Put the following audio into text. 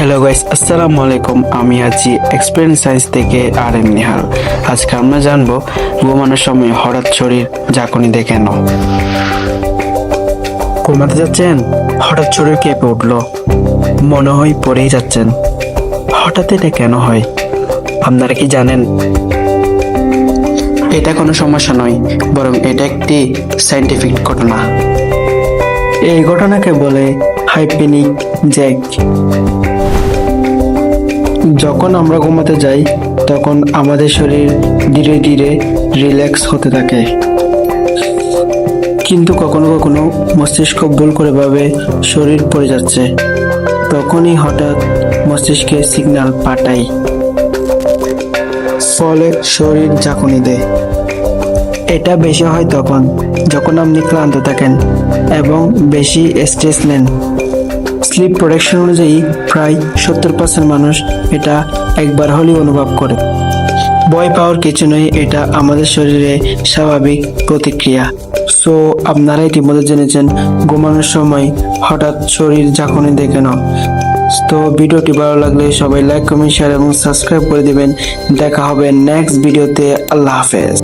Hello guys, আসসালামু আলাইকুম। আমি আছি এক্সপেরিয়েন্স সায়েন্স থেকে আর এম নিহাল। আজকে আমরা জানবো ঘুমানোর সময় হঠাৎ শরীর ঝাঁকুনি দেয় কেন। ঘুমাতে যাচ্ছেন, হঠাৎ শরীর কেঁপে উঠলো, মনে হয় পড়েই যাচ্ছেন। হঠাৎ এটা কেন হয় আপনারা কি জানেন? এটা কোনো সমস্যা নয়, বরং এটা একটি সায়েন্টিফিক ঘটনা। এই ঘটনাকে বলে হাইপেনিক জ্যাক। যখন আমরা ঘুমাতে যাই তখন আমাদের শরীর ধীরে ধীরে রিল্যাক্স হতে থাকে, কিন্তু কখনো কখনো মস্তিষ্ক ভুল করে ভাবে শরীর পড়ে যাচ্ছে। তখনই হঠাৎ মস্তিষ্কে সিগন্যাল পাঠায়, ফলে শরীর ঝাঁকুনি দেয়। এটা বেশি হয় তখন যখন আপনি ক্লান্ত থাকেন এবং বেশি স্ট্রেস নেন। স্লিপ প্রোডাকশন অনুযায়ী প্রায় 70% মানুষ এটা একবার হলেও অনুভব করে। ভয় পাওয়ার কিছু নয়, এটা আমাদের শরীরে স্বাভাবিক প্রতিক্রিয়া। সো আপনারা ইতিমধ্যে জেনেছেন ঘুমানোর সময় হঠাৎ শরীর ঝাঁকুনি দেয় কেন। তো ভিডিওটি ভালো লাগলে সবাই লাইক, কমেন্ট, শেয়ার এবং সাবস্ক্রাইব করে দিবেন। দেখা হবে নেক্সট ভিডিওতে। আল্লাহ হাফেজ।